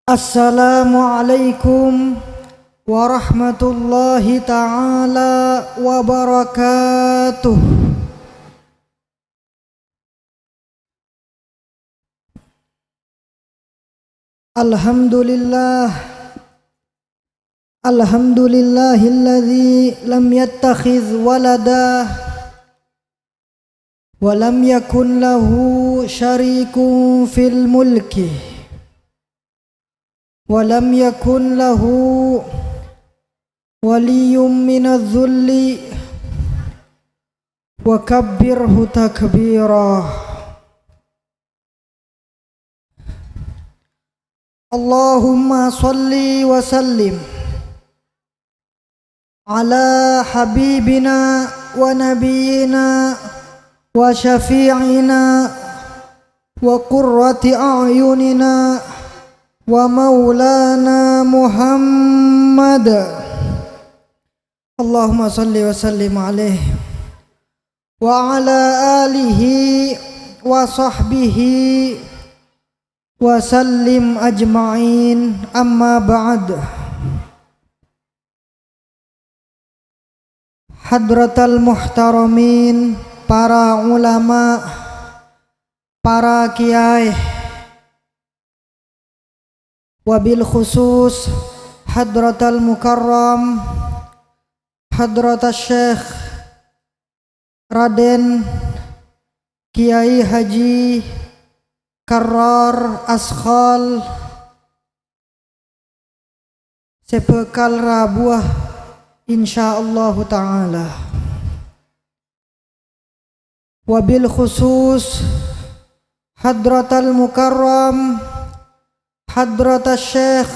Assalamualaikum warahmatullahi ta'ala wabarakatuh. Alhamdulillahilladzi lam yattakhidh walada wa lam yakun lahu syarikun fil mulki wa lam yakun lahu waliyyun minadh dhulli wa kabbirhu takbira. Allahumma salli wa sallim ala habibina wa nabiyyina wa syafi'ina wa qurrati a'yunina wa maulana Muhammad. Allahumma salli wa sallim alaihi wa ala alihi wa sahbihi wa sallim ajma'in, amma ba'd. Hadratal muhtaramin, para ulama, para kiai, wabil khusus hadratal mukarram hadratas syekh Raden Kiai Haji Karrar Askhal sepekal rabuah insyaallah ta'ala. Wabil khusus hadratal mukarram hadratas syekh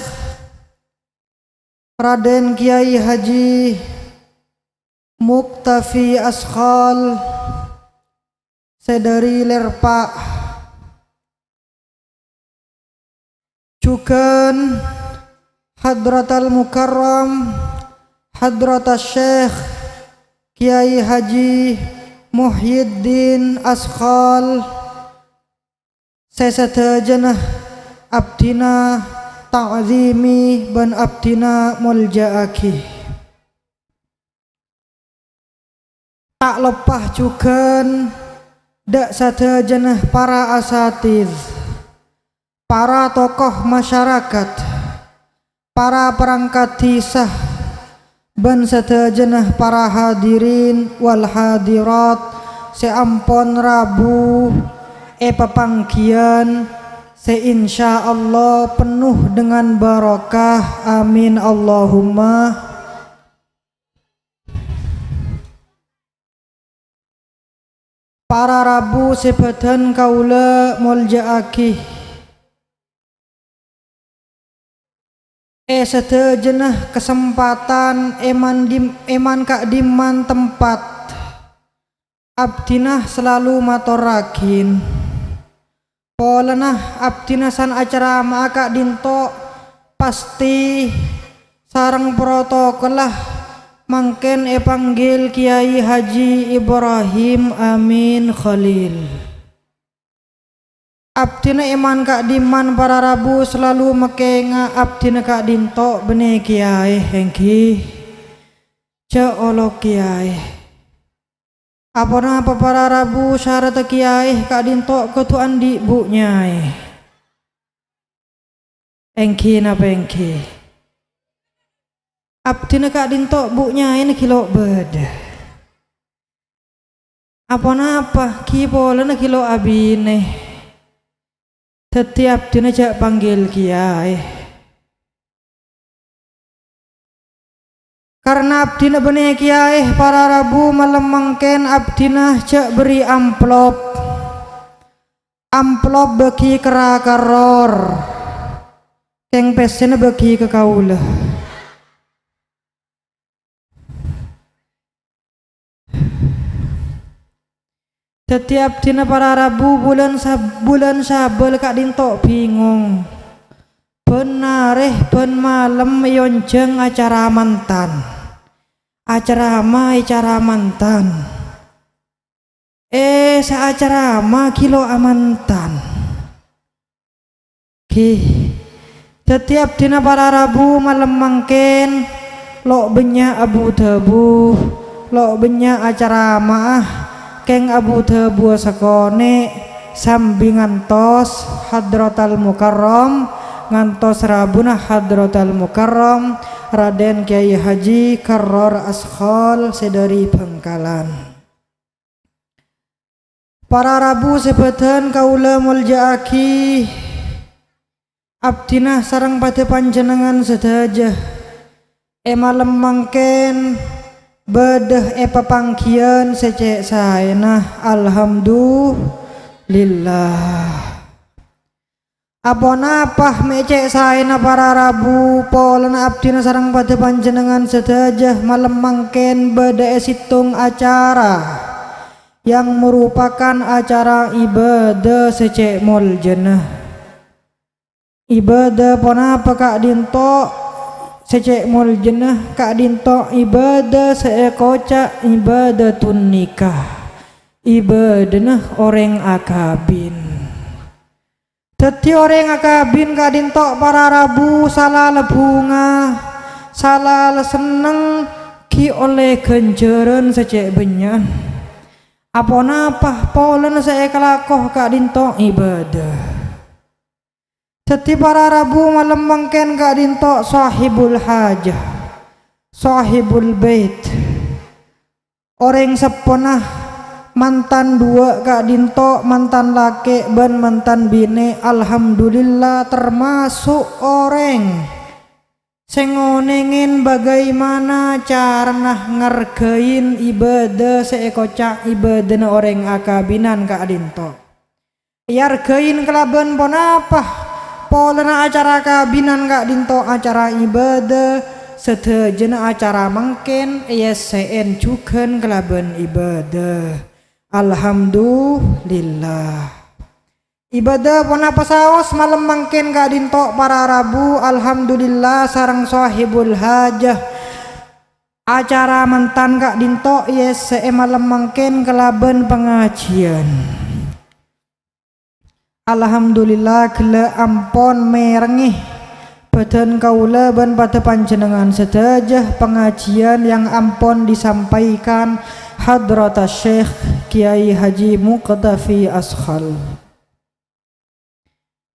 Raden Kiai Haji Muktafi Askhal sedari lerpa cukan hadratal mukarram hadratas syekh Kiai Haji Muhyiddin Askhal sesatejenah abdina ta'zimi ban abdina mulja'aki. Tak lepah cukan dak satejenah para asatiz, para tokoh masyarakat, para perangkat tisah, ban satejenah para hadirin wal hadirat seampon rabu pepangkian seinsyaallah penuh dengan barakah, amin Allahumma. Para rabu sepedan kaula mulja'aki setejenah kesempatan eman kak diman tempat abdinah selalu matorakin polenah abdinah san acara maka dinto pasti sareng protokol lah mangken panggil Kiai Haji Ibrahim Amin Khalil. Abdina iman kak diman para rabu selalu mekenga abdina kak dinto bene kiai hengki ceolok kiai apa para rabu syarat kiai kak dinto ketuan di bu nyai hengki napa hengki abdina kak dinto bu nyai ni kilo bed apa kipola na kilo abine setiap dina jak panggil kiai karena abdina benih kiai para rabu malam mangken abdina jak beri amplop bagi kerakaror keng pesena bagi ke kaula. Setiap dina para rabu bulan sabel kak dinto bingung benareh ben malam yonjeng acara mantan acara mantan sa acara kilo amantan ki Setiap dina para Rabu malam mangken lo benya Abu Dhabu, lo benya acara maah keng Abu Dhabu sakone sambil ngantos Hadratal Mukarram, ngantos Rabuna Hadratal Mukarram Raden Kiai Haji Karor Askhol sedari Bengkalan. Para Rabu sebetan kaula muljaaki abdinah sareng pada panjenengan sedajah malam mangken bedah papangkian secek saena alhamdulillah. Apa mecek saena para Rabu polana abdina sareng pada panjenengan sedajah malam mangken bedah situng acara yang merupakan acara ibadah secek mol jenah. Ibadah ponapa kak dinto secek mul jenah kak dinto ibadah seekoca ibadah tun nikah ibadah orang akabin. Teti orang akabin kak dinto para Rabu salah lebunga salah seneng ki oleh kenjeran secek benyan apa napa polen seekalakoh kak dinto ibadah. Teti para Rabu malam mangken kak dinto sahibul hajah, sahibul bait, orang seponah mantan dua kak dinto mantan laki ban mantan bine. Alhamdulillah termasuk orang sengonengin bagaimana carana ngergain ibadah seekocak ibadah orang akabinan kak dinto. Yargain kelaban ponapa polana acara kabinan kak dinto acara ibadah sedejena acara mangken sen juga kelaban ibadah. Alhamdulillah ibadah ponapa saos malam mangken kak dinto para Rabu alhamdulillah sarang sahibul hajah acara mantan kak dinto sen malam mangken kelaban pengajian. Alhamdulillah gela ampon merengih badan kaula ban pada panjenengan sedajah pengajian yang ampon disampaikan Hadrata Syekh Kiai Haji Muqtafi Askhal.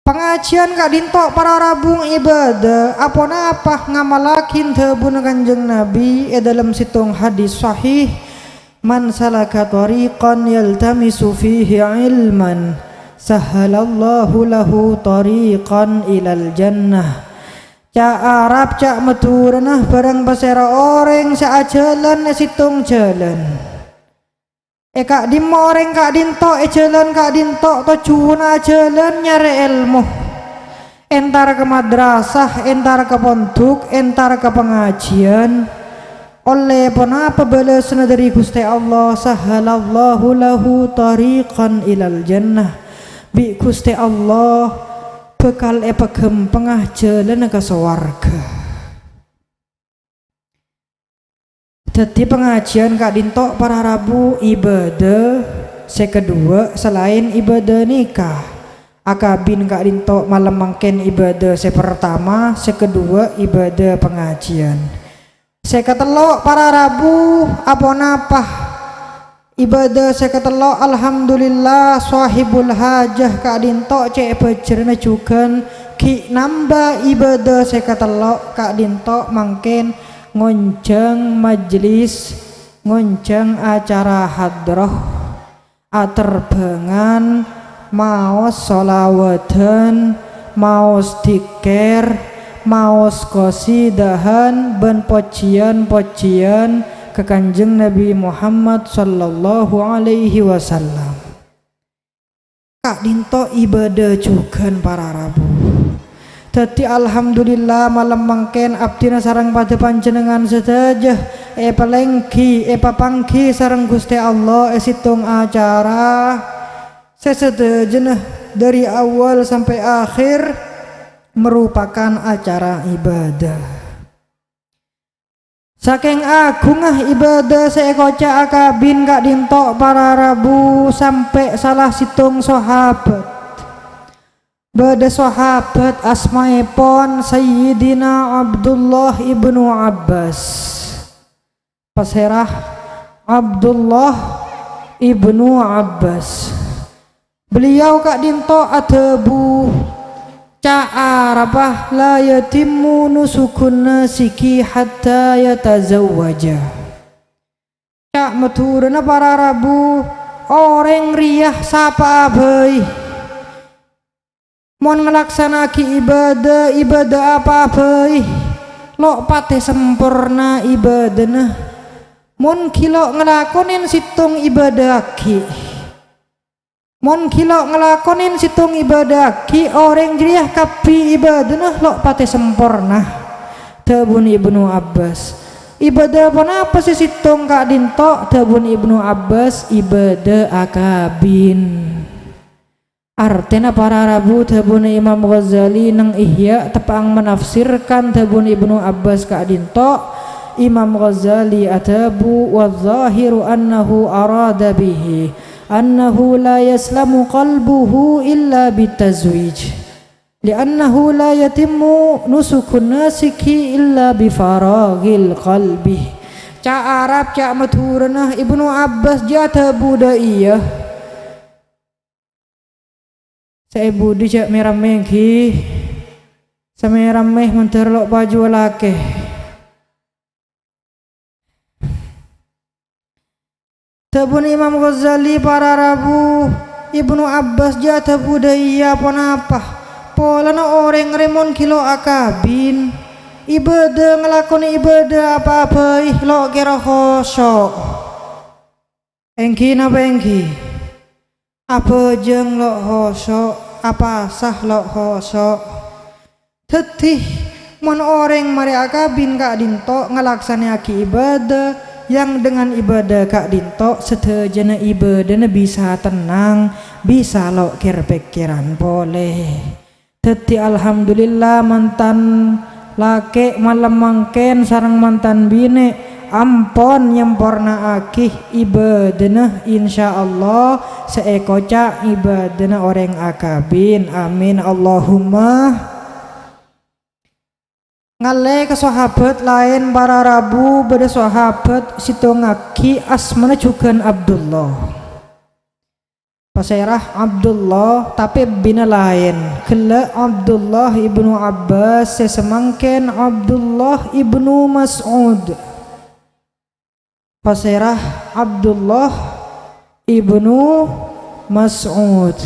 Pengajian kak dinto para Rabu ibadah apa ngamalakin tebun kanjeng Nabi dalam situng hadis sahih man salaka tariqan yaltamisu fihi ilman sahalallahu lahu tariqan ilal jannah. Cak Arab cak meturanah barang pasera orang sa jalan situng jalan. Kak dimo orang kak dinto jalan kak dinto to cuna jalan nyari ilmu. Entar ke madrasah, entar ke pondok, entar ke pengajian. Oleh penapa balasan dari Gusti Allah sahalallahu lahu tariqan ilal jannah. Bi Gusti Allah bekal pegem pengah jalan ke swarga. Jadi pengajian kak dinto para Rabu ibadah sekedua selain ibadah nikah akabin kak dinto malam mangken ibadah sepertama sekedua ibadah pengajian seketelok para Rabu apa napa ibadah seketelo alhamdulillah sahibul hajah kak dinto cek bejerna juga ki nambah ibadah seketelo kak dinto mangken ngonceng majlis ngonceng acara hadroh aterbangan maos solawatan maos diker maos qasidahan ben pocian ke Kanjeng Nabi Muhammad sallallahu alaihi wasallam. Kak dinto ibadah juga para Rabu. Dadi alhamdulillah malam mangken abdina sareng pada panjenengan sedajah pelengki papangki sareng Gusti Allah situng acara sesedajana dari awal sampai akhir merupakan acara ibadah. Saking agungah ibadah seekoca akabin kak dinto para Rabu sampai salah situng sahabat Bada sahabat asmaipun Sayyidina Abdullah ibnu Abbas. Pasherah Abdullah ibnu Abbas. Beliau kak dinto atebu ca'arabah la yatimmu nusukun nasiki hatta yatazawwaja. Cak maturana para rabu orang riyah sapa abai mon ngelaksanaki ibadah apa abai lo pate sempurna ibadahna mon kilo ngelakonin situng ibadaki mon kilo ngelakonin situng ibadaki orang riyah kapi ibadahna lo pate sempurna. Tabun Ibnu Abbas ibadah apa sih situng kak dinto. Tabun Ibnu Abbas ibadah akabin. Artinya para rabu tabun Imam Ghazali nang Ihya tepang menafsirkan tabun Ibnu Abbas kak dinto. Imam Ghazali atabu wa zahiru annahu arada bihi annahu la yaslamu qalbuhu illa bitazwij li'annahu la yatimmu nusukun nasiki illa bifaraghil qalbi. Ca Arab ca maturana Ibnu Abbas jata budaya saya budi cak merah mengki semerah meh menterlok baju lake tabun Imam Ghazali para rabu Ibnu Abbas jata budaya apa pola na orang remon kilo akabin ibadah ngelakoni ibadah apa-apa lo kira khosok engki napa engki apa jeng lo khosok apa sah lo khosok tetih mon orang mari akabin kak dinto ngelaksanakan ibadah yang dengan ibadah kak dinto setejana ibadahnya bisa tenang bisa lo pikiran boleh. Teti alhamdulillah mantan lake malam mangken sarang mantan bine ampon nyempurna akih ibadana insyaallah seekoca ibadana orang akabin amin Allahumma. Ngale ke sahabat lain para rabu beda sahabat situ ngaki asmana juga Abdullah Pasirah Abdullah tapi bina lain kela Abdullah ibnu Abbas sesemangken Abdullah ibnu Mas'ud. Pasirah Abdullah ibnu Mas'ud.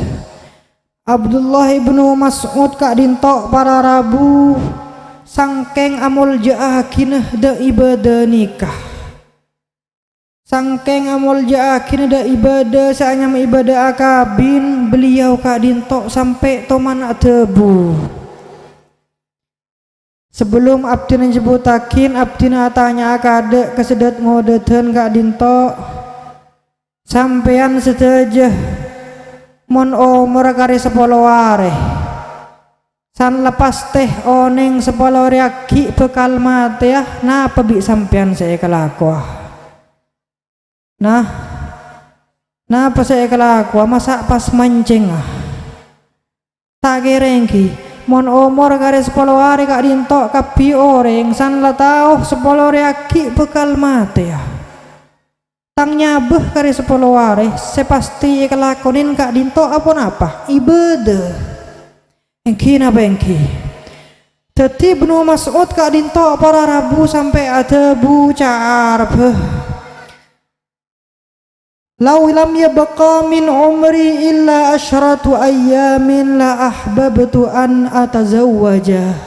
Abdullah ibnu Mas'ud kak dintok para rabu sangkeng amul jaakinah da ibadah nikah. Sangkeng amul jaakin ada ibadah saanyam ibadah akabin beliau kak dintok sampai toman tebu. Sebelum abdina jebutakin abdina tanya akade kesedat ngodetan kak dintok sampean setejah mon umur kari 10 ware san lepas teh oneng 10 riaki bekal mate ya napa bi sampean saya kelakuah. Nah pas saya kelaku masa pas mancing tak gerengki mon umur kare 10 hari kak dintok kapi orang san la tau 10 riaki bekal mate ya tang nyabeh kare 10 hari sepasti kelakonin kak dintok apa ibadah engki napa engki teti Ibnu Mas'ud kak dintok para rabu sampai ada bu ca'arbeh Lau lam yabqa min umri illa asyratu ayyamin la ahbabtu an atazawwaja.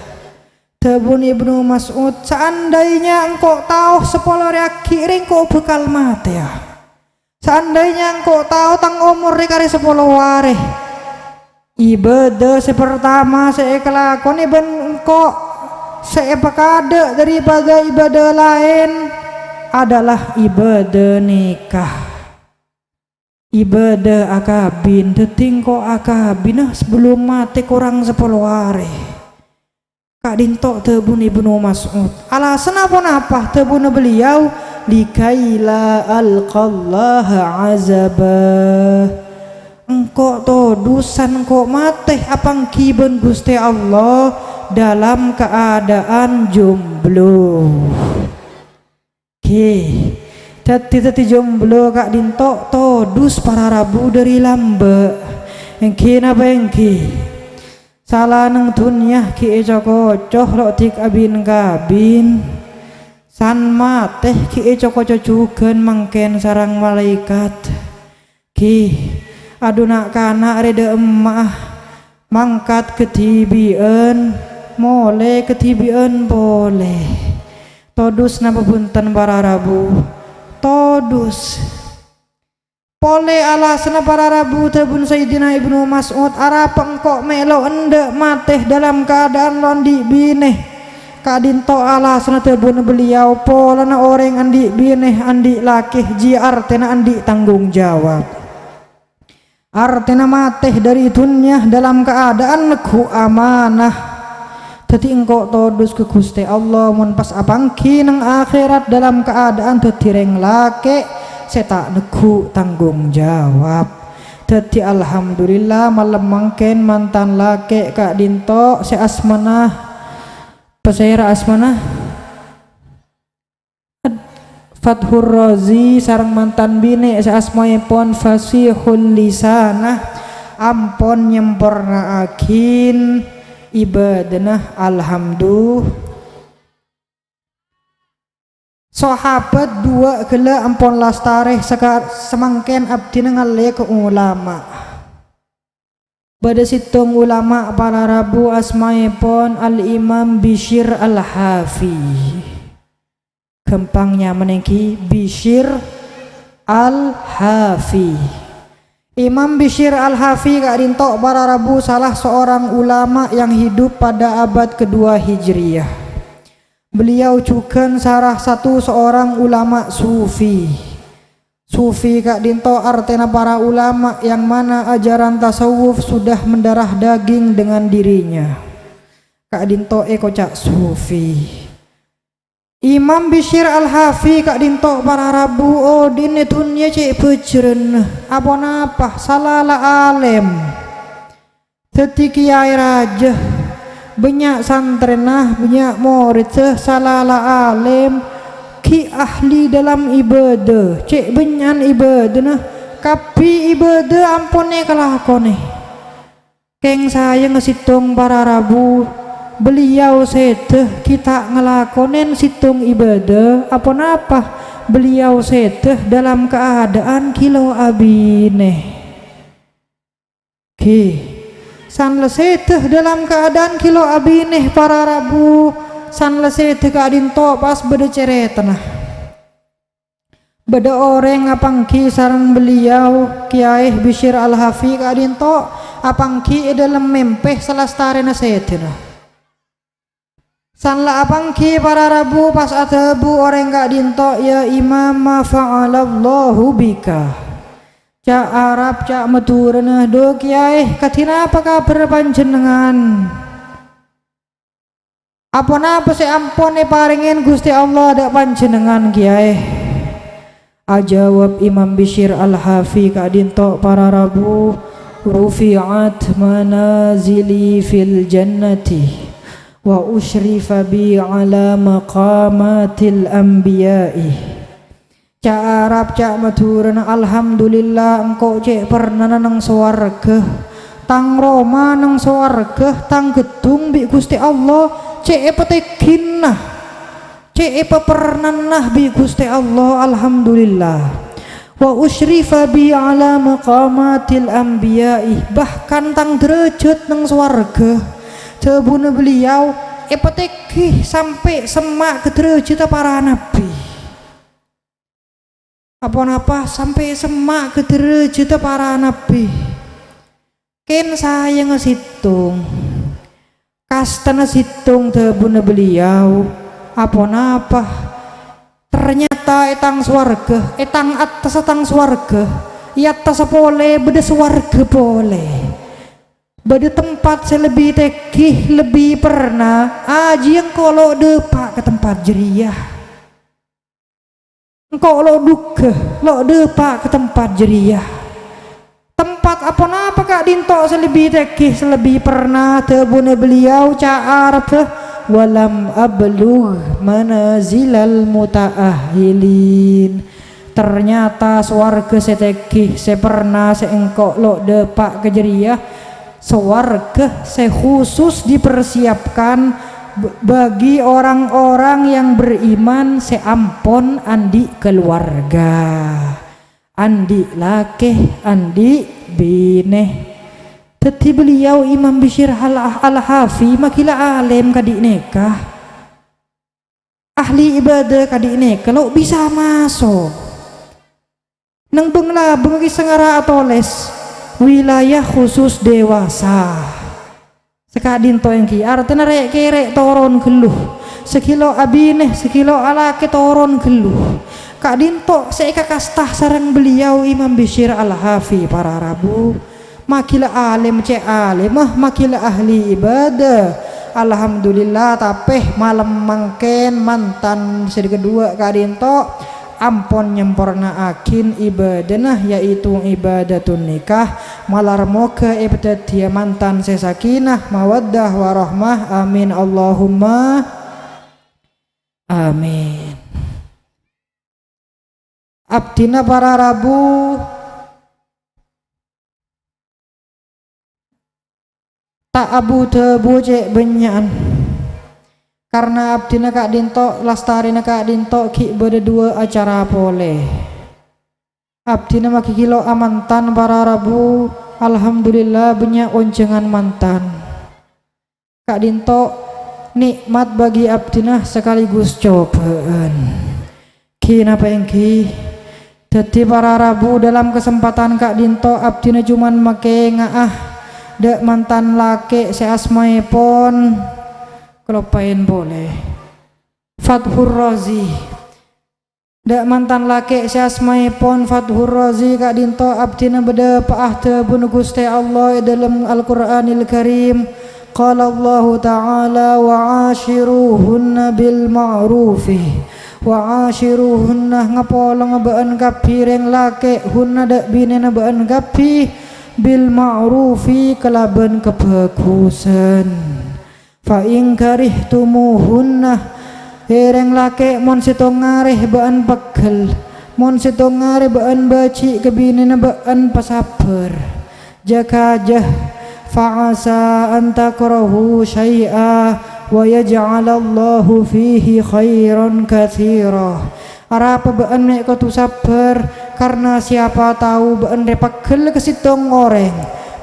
Tabun Ibnu Mas'ud seandainya engkau tahu 10 riaki engkau bekal mati ya. Seandainya engkau tahu tang umur kari 10 ware ibadah sepertama saya kelakon ben engkau saya bekade daripada ibadah lain adalah ibadah nikah. Ibadah akabin detingko akabin sebelum mati kurang 10 hari kak dintok tebun Ibnu Mas'ud alasan apa tebun beliau likaila alqallaha azabah engkau todusan engkau mateh apang kiben Gusti Allah dalam keadaan jomblo. Tati jomblo kak dintok todus para rabu dari lambe engki napa engki salah nang dunyah ki cokocoh lok tik abin kabin san mateh ki cokococukeun mangken sarang malaikat ki aduna kana rede emah mangkat ketibieun mole ketibieun boleh todus napa punten para rabu todus pole alasna para rabu tabun Sayyidina Ibnu Mas'ud arap engkok melo endek mateh dalam keadaan londi bineh kadinto alasna tabun beliau polana orang andi bineh andi lakih ji artena andi tanggung jawab artena mateh dari dunya dalam keadaan neku amanah. Jadi engkau todus ke Gusti Allah mun pas apangki nang akhirat dalam keadaan tertireng lake seta neku tanggung jawab. Jadi alhamdulillah malam mangken mantan lake kak dinto se asmana pesaira asmana Fathur Razi sarang mantan bine se asmaipun fasihul lisanah ampon nyempurna akin ibadah alhamdulillah. Sahabat dua gela ampon lastareh semangken abdi ngale ke ulama pada situng ulama para rabu asmaipun al-imam Bishr al-Hafi gampangnya menengki Bishr al-Hafi. Imam Bishr al-Hafi kak dintok para rabu salah seorang ulama yang hidup pada abad kedua Hijriyah. Beliau juga salah satu seorang ulama sufi. Sufi kak dintok artena para ulama yang mana ajaran tasawuf sudah mendarah daging dengan dirinya. Kak dintok kocak sufi. Imam Bishr al-Hafi kak dintok para rabu oh dine dunya cek bejren apa napa salala alem teti kiai raja banyak santrenah banyak murid salala alem ki ahli dalam ibadah cek benyan ibadah nah kapi ibadah ampone kelakone keng saya ngesitung para rabu beliau sedeh kita ngelakonen situng ibadah apa napa beliau sedeh dalam keadaan kilo abineh san lesedeh dalam keadaan kilo abineh para rabu san lesedeh kadinto pas beda ceretenah beda orang apangki sarang beliau Kiai Bishr al-Hafi kadinto apangki dalam mempeh selastare sedeh sanla apangki para rabu pas atabu orang gak dinto ya imam ma fa'alallahu bika cak Arab cak maturna do kiai katina apa kabar panjenengan apa napa si ampun paringin Gusti Allah dak panjenengan kiai ajawab Imam Bishr al-Hafi kak dinto para rabu rufi'at manazili fil jannati wa usyrifa bi ala maqamatil anbiya'i cak Arab cak maturna alhamdulillah engkau cek pernah nang swarga tang Roma nang swarga tang gedung bi Gusti Allah cek petekinah cek pernah bi Gusti Allah alhamdulillah wa usyrifa bi ala maqamatil anbiya'i bahkan tang derajat nang swarga tebuna beliau epateki sampai semak ke derajat para nabi apa-apa sampai semak ke derajat para nabi ken saya ngesitung kastana situng tebuna beliau apa-apa ternyata etang swarga etang atas etang swarga i atas boleh beda swarga boleh bade tempat saya lebih tekih lebih pernah aji yang kalau depak ke tempat jeriah engkau lo duka lo depak ke tempat jeriah tempat apa kak dinto selebih tekih selebih pernah tebune beliau ca'arab walam ablugh manazilal mutaahilin. Ternyata swarga setekih sepernah seengkok lo depak kejeriah swarga sekhusus dipersiapkan bagi orang-orang yang beriman seampon andi keluarga, andi laki, andi bineh. Teti beliau Imam Bishr al-Hafi makila alim kadik nekah, ahli ibadah kadik nekah lo bisa masuk nang benglabeng ki sengara atoles wilayah khusus dewasa sekadin to yang ki artinya rek kerek toron geluh sekilo abineh sekilo alake toron geluh kak dinto seika kastah sarang beliau Imam Bishr al-Hafi para rabu makila alim ce alimah makila ahli ibadah. Alhamdulillah tapeh malam mangken mantan seri kedua kak dinto ampon nyempurna akin ibadah yaitu ibadatun nikah malar moga ibadat dia mantan sesakinah mawaddah warahmah amin Allahumma amin. Abdina para rabu tak abu tebu cek benyan karena abdina kak dinto lastarina kak dinto ki beda dua acara pole abdina maki kilo amantan para rabu alhamdulillah banyak oncengan mantan kak dinto nikmat bagi abdina sekaligus cobaan ki napa engki dadi para rabu dalam kesempatan kak dinto abdina cuman make ngaah dek mantan laki seasmai pon kelopain boleh Fathur Razi dak mantan laki seasmai pon Fathur Razi kak dinto abdina beda paah tebun Gusti Allah dalam Al-Qur'anil Karim qala Allah ta'ala wa ashiruhunna bil ma'rufi wa ashiruhunna ngapolong baan kapireng laki hunna dak binena baan kapi bil ma'rufi kelaban kebagusan fa ing karihtumuhunna hereng lake mon sitong ngareh baan pegel mon sitong ngareh baan baci kebinena baan pasabar jakajah fa'asa an takrahu syai'a wa yaj'alallahu fihi khairan katsira arapa baan nek kau sabar karena siapa tahu baan pegel ke sitong goreng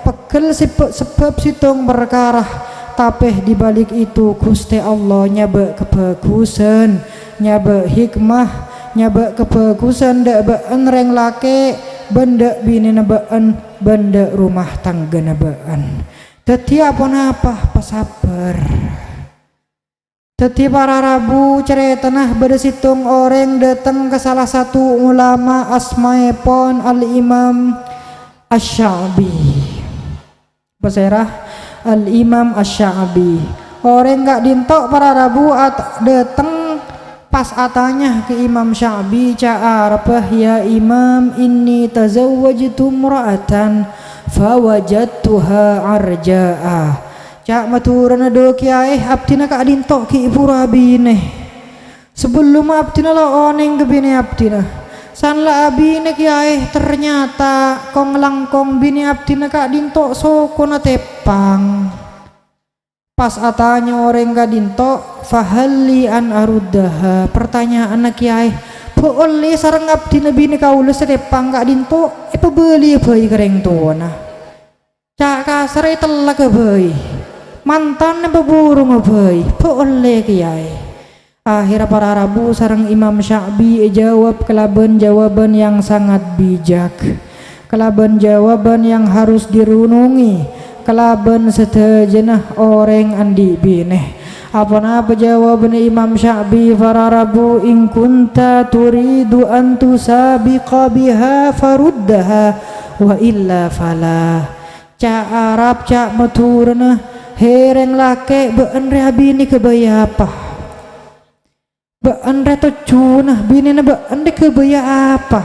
pegel sebab sitong berkarah tapeh dibalik itu Gusti Allah nyaba kebagusan nyaba hikmah nyaba kebagusan dak baan reng lake benda binena baan benda rumah tangga baan dadi apa pasabar dadi para rabu ceretanah beda situng orang datang ke salah satu ulama asmaepon al-Imam Asy-Sya'bi baserah Al-Imam Asy-Sya'bi orang gak dintok para rabu dateng pas atanya ke Imam Sya'bi ca'arapah ya Imam inni tazawwajtu imra'atan fawajadtuha arja'a cak maturana do kiai abdina kak dintok ki ibu rabine sebelum abdina lo oneng kebine abdina sanla abine kiai ternyata kong langkong bini abdina kak dintok sokona tepang pas atanya orang kak dintok fahalli an aruddaha pertanyaan anak kiai boleh sarang abdina bini kaula setepang kak dintok beli bayi kereng tuana cak kasare telak ke bayi mantan beburung bayi boleh kiai. Akhirnya para rabu sarang Imam Sya'bi jawab kelaban jawaban yang sangat bijak kelaban jawaban yang harus dirunungi kelaban setejenah orang andi bineh apa jawaban Imam Sya'bi para rabu in kunta turidu an tusabiqa biha faruddaha wa illa fala cak Arab cak maturna hereng lake been rehabini kebaya apa been reto cunah bini na been de kebaya apa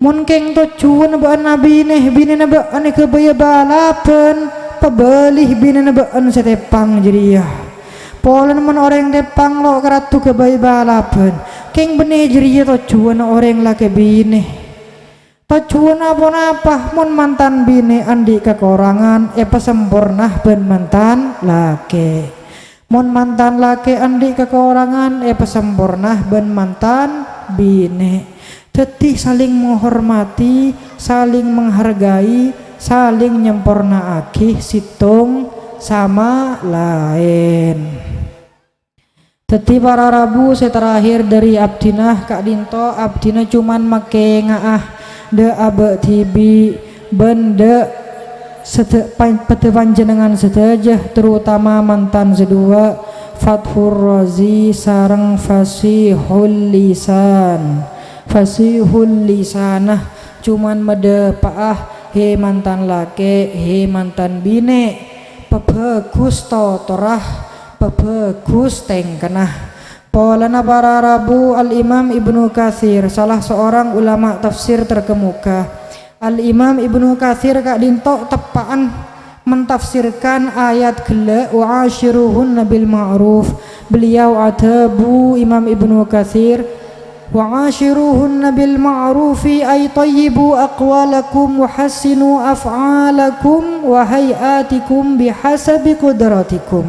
mun keng to cuan baan nabi neh bini na baan ke baya balapan pebelih bini na baan setepang jeriah polan mun orang tepang lo keratu ke baya balapan keng benih jeriah to cuan orang laki bini to cuan apa mun mantan bini andi kekurangan pesempurnah ben mantan laki mun mantan laki andi kekurangan pesempurnah ben mantan bini. Tetih saling menghormati, saling menghargai, saling nyempurnaake situng sama lain. Tetih para rabu seterakhir dari abdinah Kak Dinto abdinah cuman make ngaah de abe tibi bende pete panjenengan setajah terutama mantan sedua Fathur Razi sareng Fasihul Lisan fasihul lisanah cuman mede paah he mantan lake he mantan bine pebagus totorah pebagus tengkenah polana para rabu al-imam Ibnu Katsir salah seorang ulama tafsir terkemuka al-imam Ibnu Katsir Kak Dinto tepaan mentafsirkan ayat gela wa ashiruhunna bil ma'ruf beliau adabu Imam Ibnu Katsir وعاشروهن بالمعروف أي طيبوا أقوالكم وحسنوا أفعالكم وهيئاتكم بحسب قدراتكم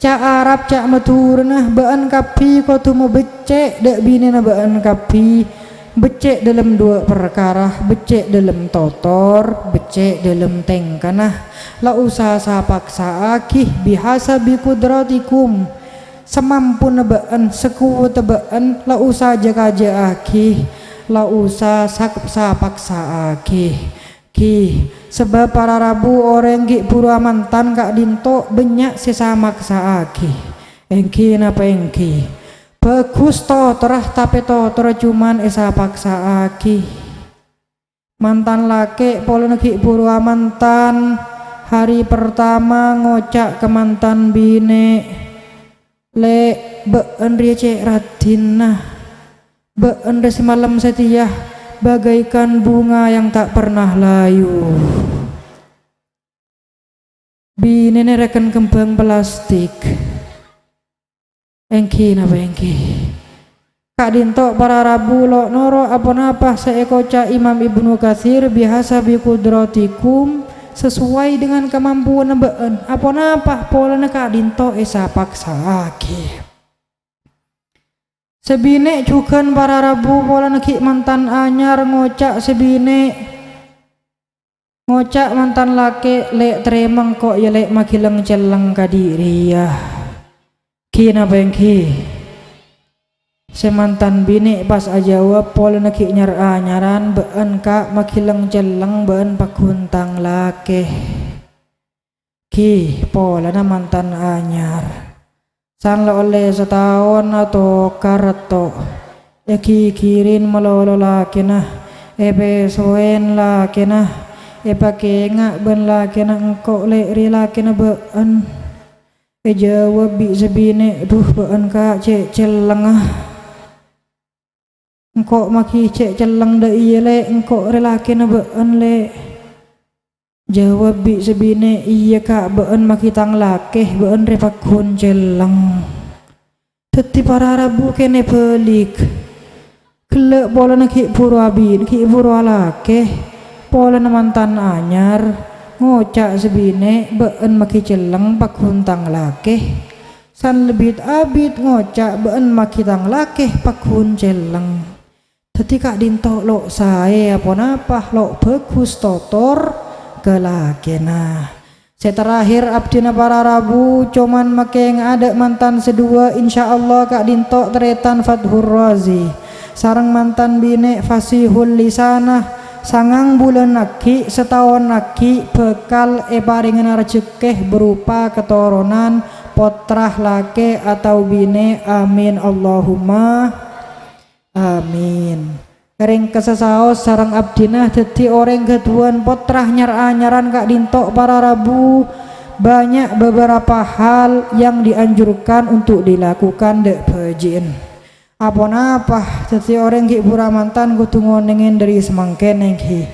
cak Arab cak maturna baan kapi ko tu mau becek dak bini na baan kapi becek dalam dua perkara becek dalam totor becek dalam tengkanah la usah sapaksa akih bihasabi kudratikum semampu nebaan sekuat tebaan la usah jaga aki la usah paksa aki ki sebab para rabu orang ki pura mantan Kak Dinto banyak sesama maksa aki engki napa engki bagus to terah tapi to terah cuman esa paksa aki mantan laki pola ki pura mantan hari pertama ngocak ke mantan bine le been riece radinah been semalam setia bagaikan bunga yang tak pernah layu bini reken kembang plastik engki napa engki Kak Dinto para rabu lo noro apa-apa seekoca Imam Ibnu Katsir biasa bi kudratikum sesuai dengan kemampuan been apa-apa pola Kak Dinto esa paksa aki sebine cukan para rabu pola ki mantan anyar ngocak sebine ngocak mantan laki lek tremeng kok ya lek makileng celeng kadiri ya kina bengki semantan bini pas ajawab pola neki nyaran been kak makileng celeng been pakuntang lake ki pola na mantan anyar san la oleh setahun atau karato ki kirin melolo lake nah besoen lake nah pake ngak ben lake nah engkau lek ri lake nah been jawab bi sebine duh been kak cek celeng engkau maki cek celeng da iya le engkau relaki na been le jawab bi sebine iya kak been maki tang lakeh been repakun celeng teti para rabu kene pelik kelek pola na ki pura bin ki pura lakeh pola na mantan anyar ngocak sebine been maki celeng pakun tang lakeh san lebih abid ngocak been maki tang lakeh pakun celeng tadi Kak Dinto lo saya apa lo bagus totor kelakena seterakhir abdina para rabu cuman makeng ada mantan sedua insyaallah Kak Dinto teretan Fathur Razi sarang mantan bine Fasihul Lisanah sangang bulan naki setahun naki bekal paringan rezeki berupa keturunan potrah lake atau bine amin Allahumma amin kering kesesaos sarang abdinah dadi orang keduan potrah nyaran Kak Dinto para rabu banyak beberapa hal yang dianjurkan untuk dilakukan dek pejin apa dadi orang ki buramantan kudu ngonengin dari semangkene ki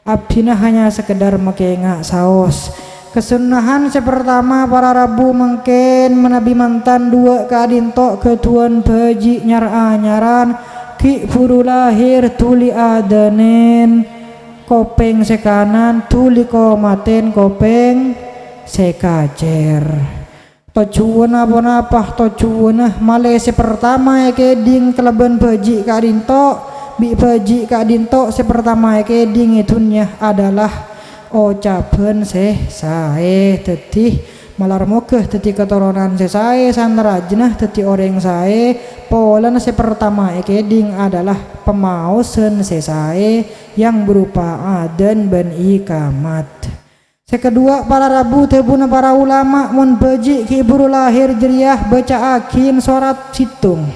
abdina hanya sekedar mekengak saos. Kesunahan sepertama para rabu mungkin menabi mantan dua kadinto ketuan baji nyaran ki buru lahir tuli adanen kopeng sekanan tuli komaten kopeng sekajer tojuan apa tojuan Malaysia pertama keding keleban baji kadinto bi baji kadinto sepertama keding itunya adalah ucapan sae teti malar mukeh teti keturunan sae sanrajnah teti orang sae polan sepertama keding adalah pemausan sae yang berupa adan ban ikamat. Sekedua para rabu tebuna para ulama mun baji ki buru lahir jeriah baca akin surat situng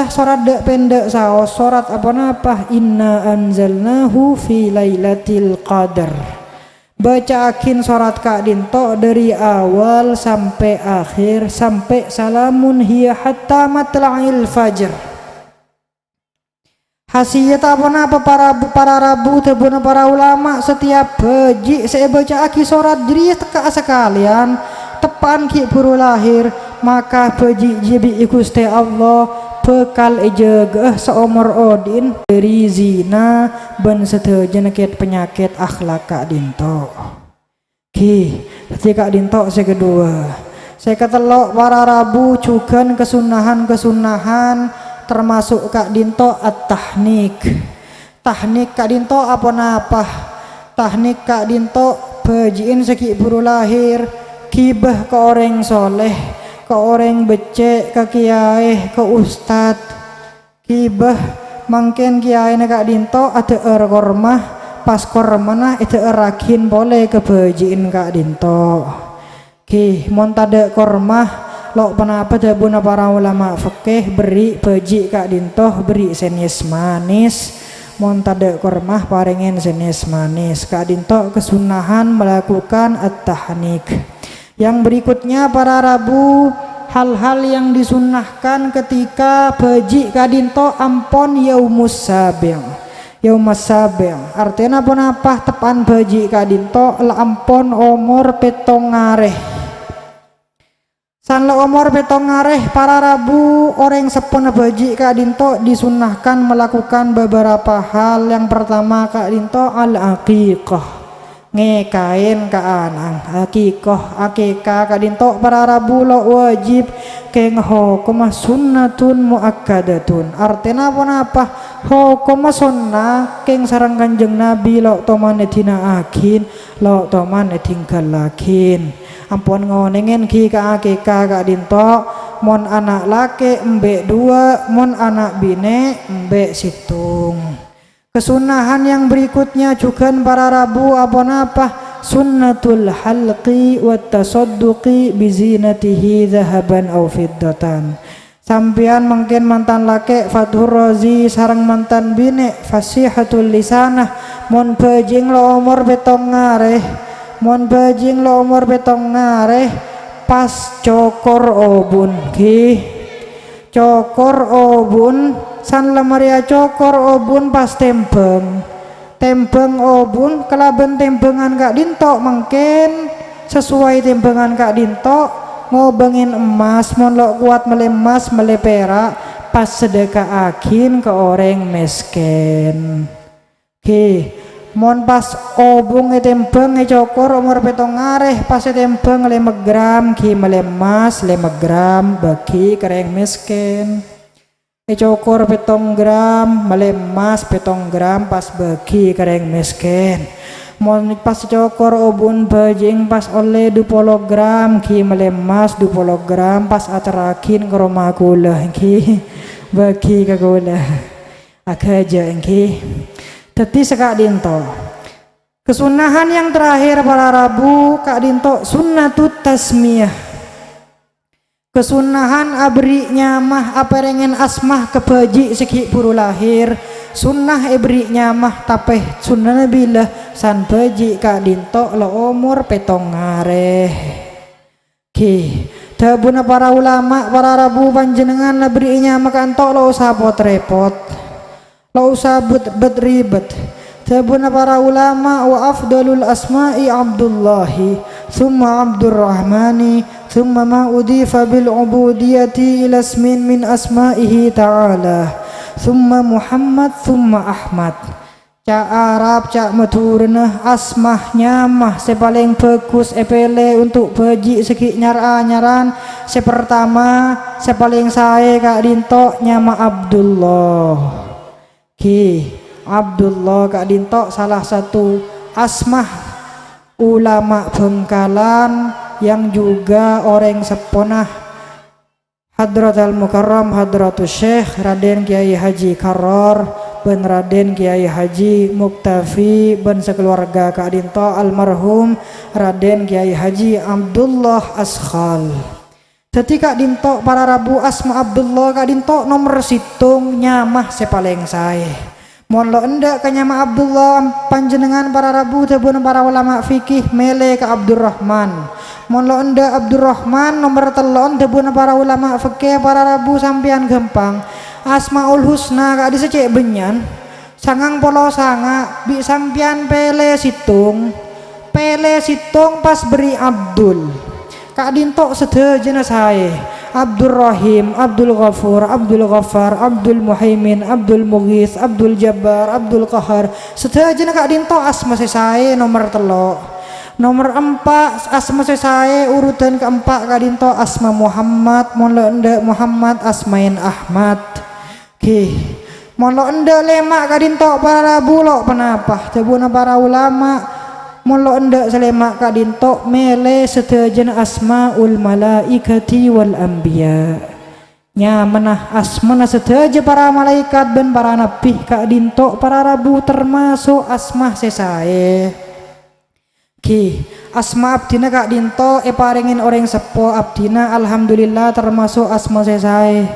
surat dek pendek saos surat apa inna anzalnahu fi lailatul qadar baca akin surat kak dinto dari awal sampai akhir sampai salamun hiya hatta matla'il fajr. Hasiat apa para rabu tebuna para ulama setiap baji saya baca aki surat jadi teka sekalian tepan ki buru lahir maka baji jibi ikuste Allah bekal ejegeh seumur odin dari zina ben setejeneket penyakit akhlak kak dinto ki ketika dinto saya kedua saya ketelok para rabu cukan kesunahan termasuk kak dinto tahnik kak dinto apa tahnik kak dinto bajiin seki buru lahir kibah ke orang soleh ke orang becek ke kiai ke ustad kibah mangken kiai kak dinto ada kormah pas kormana itu rakin boleh ke bajiin kak dinto ki montade kormah lo penapa jabuna para ulama fikih beri baji kak dintoh beri senis manis montade kormah paringin senis manis kak dintoh kesunahan melakukan at-tahnik. Yang berikutnya para rabu hal-hal yang disunahkan ketika baji kak dintoh ampon yaumus sabi' artinya apa tepan baji kak dintoh ampon umur petong ngareh sanlo umur petong ngareh para rabu orang sepuna baji kak dinto disunahkan melakukan beberapa hal. Yang pertama kak dinto al-aqiqah ngekain ke anang akikah kak dinto para rabu lo wajib keng hukum sunnatun muakkadatun artinya apa hukum sunnah keng sarang kanjeng nabi lo toman etina akin lo toman etinggal lakin ampun ngonengin ki ka akikah kak dinto mon anak laki mbek dua mon anak bine mbek situng. Kesunahan yang berikutnya juga para rabu apa sunnatul halqi wat tasadduqi bizinatihi zahaban aw fiddatan sampian mungkin mantan laki Fathur Razi sarang mantan bine fasihatul lisanah mon bajing lo umur betong ngareh pas cokor obun ki cokor obun san lemaria cokor obun pas tembeng obun kelaben tembengan kak dinto mungkin sesuai tembengan kak dinto ngobengin emas mon lo kuat melemas melepera pas sedekah akin ke orang miskin ki mon pas obung tembeng cokor umur petong ngareh pas tembeng 5 gram ki melemas 5 gram bagi kereng miskin cokor petong gram melemas petong gram pas bagi kereng miskin mon pas cokor obun bajing pas oleh 20 gram ki melemas 20 gram pas aterakin ke rumah gula ki bagi ke gula akaja ki teti sekak dinto. Kesunahan yang terakhir para rabu kak dinto sunnatut tasmiyah kesunahan abri nyamah aperengen asmah kebaji seki puru lahir sunnah ebri nyamah tapeh sunnah nabilah san baji kak dinto lo umur petong ngareh ki Tabuna para ulama para rabu panjenengan nabrinya maka entok lo usah repot lo usah ribet. Tabuna para ulama wa afdalul asma'i Abdullahi thumma Abdurrahmani thumma ma udifa bil ubudiyati ila ismin min asma'ihi ta'ala thumma Muhammad thumma Ahmad. Cak Arab cak maturna asmah nyamah sepaling bagus epele untuk beji segi nyaran sepertama sepaling sae kak dinto nyama Abdullah ki Abdullah kak dinto salah satu asmah ulama Bengkalan yang juga orang seponah Hadratul Mukarram Hadratus Syekh Raden Kiai Haji Karor ben Raden Kiai Haji Muktafi ben sekeluarga Kak Dinto almarhum Raden Kiai Haji Abdullah Askhal. Jadi Kak Dinto para rabu asma Abdullah Kak Dinto nomor situng nyamah sepaling sae. Mon lo endak ka nyama Abdullah panjenengan para rabu tebun para ulama fikih mele ka Abdurrahman. Mon lo endak Abdurrahman nomor telon tebun para ulama fikih para rabu sampean gampang. Asmaul Husna kak disecek benyan sangang polo sanga bi sampian pele situng pas beri Abdul kak dintok sedejana sae Abdul Rahim, Abdul Ghafur, Abdul Ghaffar, Abdul Muhaimin, Abdul Mughith, Abdul Jabbar, Abdul Qahar sedejana kak dintok asma sesae nomor telo. Nomor 4 asma sesae urutan keempat kak dintok asma Muhammad mola ndak Muhammad asmain Ahmad. Ki, molo enda lemak kadinto para rabu lo penapa? Tebuna para ulama molo enda selemak kadinto mele setejen asmaul malaikati wal anbiya. Nya menah asmana seteje para malaikat dan para nabi kadinto para rabu termasuk asma sesae. Ki, asma abdina kak dinto paringin orang sepo abdina alhamdulillah termasuk asma sesae.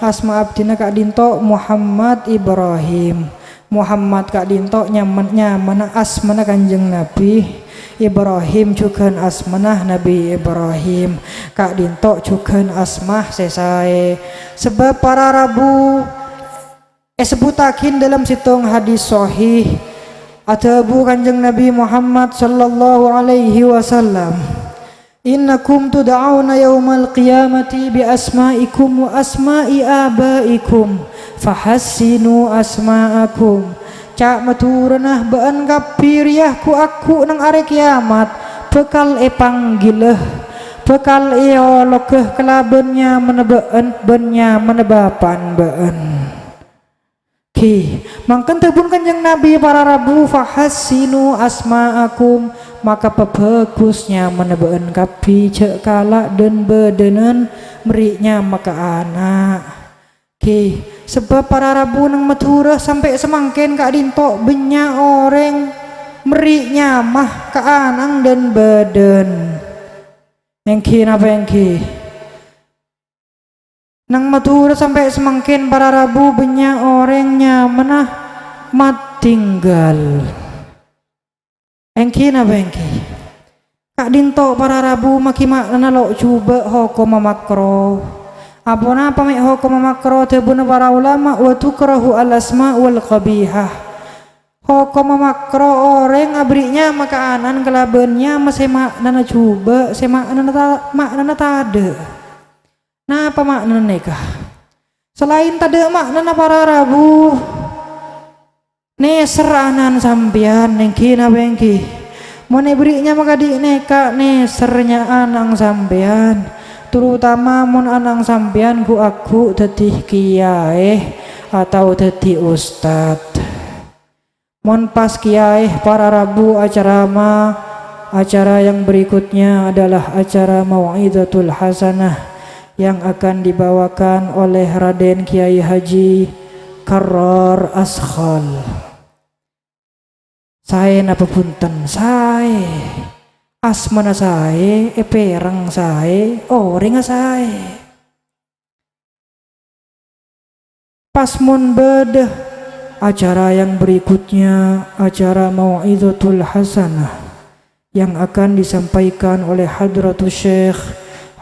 Asma abdina kak dinto Muhammad Ibrahim. Muhammad kak dinto nyaman asmana kanjeng Nabi Ibrahim juga asmanah Nabi Ibrahim. Kak dinto juga asmah sesae. Sebab para rabu sebutakin dalam situng hadis sahih atabu kanjeng Nabi Muhammad sallallahu alaihi wasallam innakum tud'auna yaumal qiyamati bi asma'ikum wa asma'i abaikum fahassinu asma'akum. Cak maturunah baan kapiriah ku aku nang are kiamat bekal panggileh bekal olokeh kelabennya menebaan bennya menebapan baan. Ki mangken tebun kanjeng Nabi para rabu fahassinu asma'akum maka pebagusnya menebaan kapi cek kala dan bedenen meriknya maka anak. Ki sebab para rabu nang maturah sampai semangkin kak dinto benya orang meriknya mah ke anang dan badan. Yang ki napa yang ki nang matur sampai semangkin para rabu benya orangnya menah mat tinggal. Engki na bengki kak dinto para rabu maki makna lo coba hukum makro apona pamik hukum makro tebuna para ulama wa tukrahu al asma wal qabihah. Hukum makro orang abrinya maka anan kelabennya masih makna coba makna tade. Nah apa makna nikah? Selain tada makna para rabu neseranan sampian nengki na bengki mau berinya maka di neka nesernya anang sampian terutama mon anang sampian ku aku tetih kiai atau tetih ustad mon pas kiai para rabu acara yang berikutnya adalah acara mau'izatul hasanah yang akan dibawakan oleh Raden Kiai Haji Karor Askhal. Saya napa punten saya asmana saya perang saya orang saya pas mun bedah acara yang berikutnya acara mau'izatul hasanah yang akan disampaikan oleh Hadratus Syekh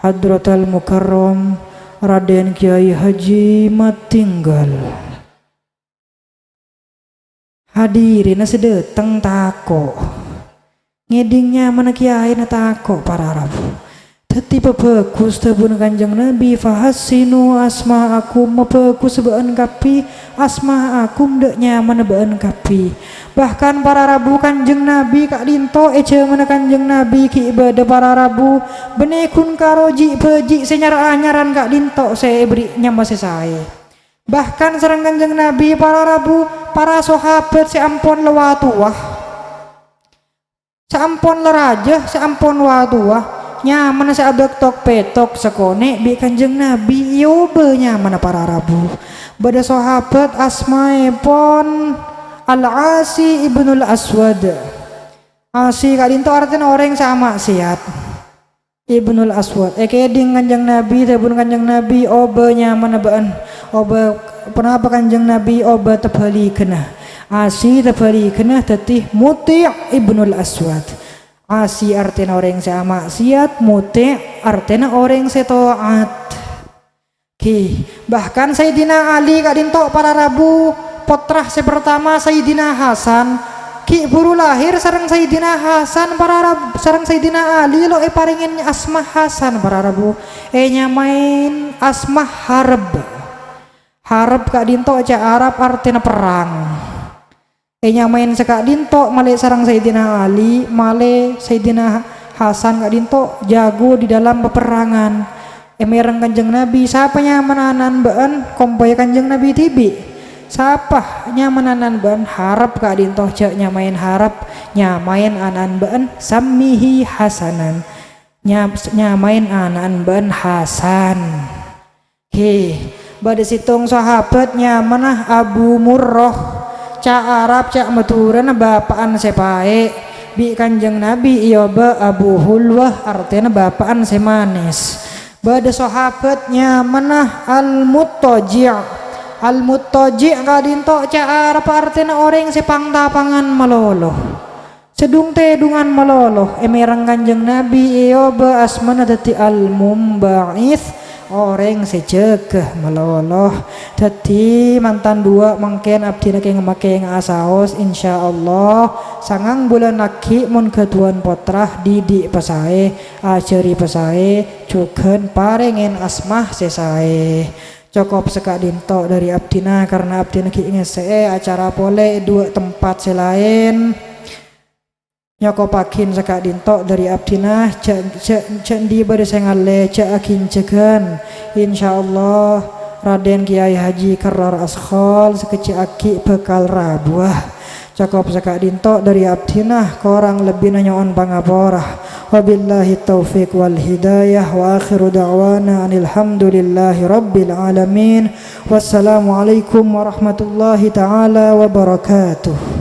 Hadratal Mukarram Raden Kiai Haji Matinggal. Hadirin sedeteng tako ngedingnya mana kiai na tako para rabu teti bagus tebun kanjeng Nabi fahasinu asma akum mabagus sebaan kapi asma akum dek nyaman baan kapi. Bahkan para rabu kanjeng Nabi kak dinto ece mana kanjeng Nabi ki ibadah para rabu benekun karoji beji senyara anyaran kak dinto saya beri nyama saya. Bahkan serang kanjeng Nabi para rabu para sahabat seampun lewatuah seampun leraja seampun watuah nyaman seadok tok petok sekone bi kanjeng Nabi yobe nyaman para rabu bada sahabat asmae pon Al-Asi ibnul Aswad. Asi kadinto artinya orang sama siat ibnul Aswad ekeding kanjeng Nabi tebun kanjeng Nabi obe nyaman baan oba kenapa kanjeng Nabi oba tebali kena Asi tebali kena tetih Muti' ibnul Aswad. Asi artinya orang sama maksiat, Muti' artinya orang setaat. Bahkan Sayyidina Ali kadinto para rabu potrah sepertama Sayyidina Hasan ki buru lahir sareng Sayyidina Hasan para rabu sareng Sayyidina Ali lo paringin asma Hasan para rabu nyamain asma Harb kak dinto aja Arab artinya perang nyamain sekak dinto male sarang Sayyidina Ali male Sayyidina Hasan kak dinto jago di dalam peperangan mereng kanjeng Nabi siapa nyamanan baan kompoy kanjeng Nabi tibi siapa nyamanan baan Harb kak dinto cak nyamain Harb nyamain anan baan Samihi Hasanan nyamain anan baan Hasan. Pada situng sahabatnya mana Abu Murrah cak Arab cak maturan bapaan sepae bi kanjeng Nabi iya ba Abu Hulwah artinya bapaan semanis. Pada sahabatnya mana Al-Muttaji' kadinto cak Arab artinya orang sepangtapangan meloloh sedung tedungan meloloh emerang kanjeng Nabi iya ba asmana dati Al-Mumba'its orang sejegah meloloh tadi mantan dua mungkin abdi nake ngemake ngasaos insyaallah sangang bulan laki mun ketuan potrah didik pesae aceri pesae cuken parengen asmah sesae cukup sekak dinto dari abdina karena abdi nake ngese acara pole dua tempat selain nyokopakin sekak dinto dari abdina cendi pada sengale akin cegan insyaallah Raden Kiai Haji Karar Askhol sekecil aki bekal rabuah cakop sekak dinto dari abdina korang lebih nanyaon pangaporah wabillahi taufiq wal hidayah wa akhiru da'wana alhamdulillahi rabbil alamin wassalamualaikum warahmatullahi ta'ala wabarakatuh.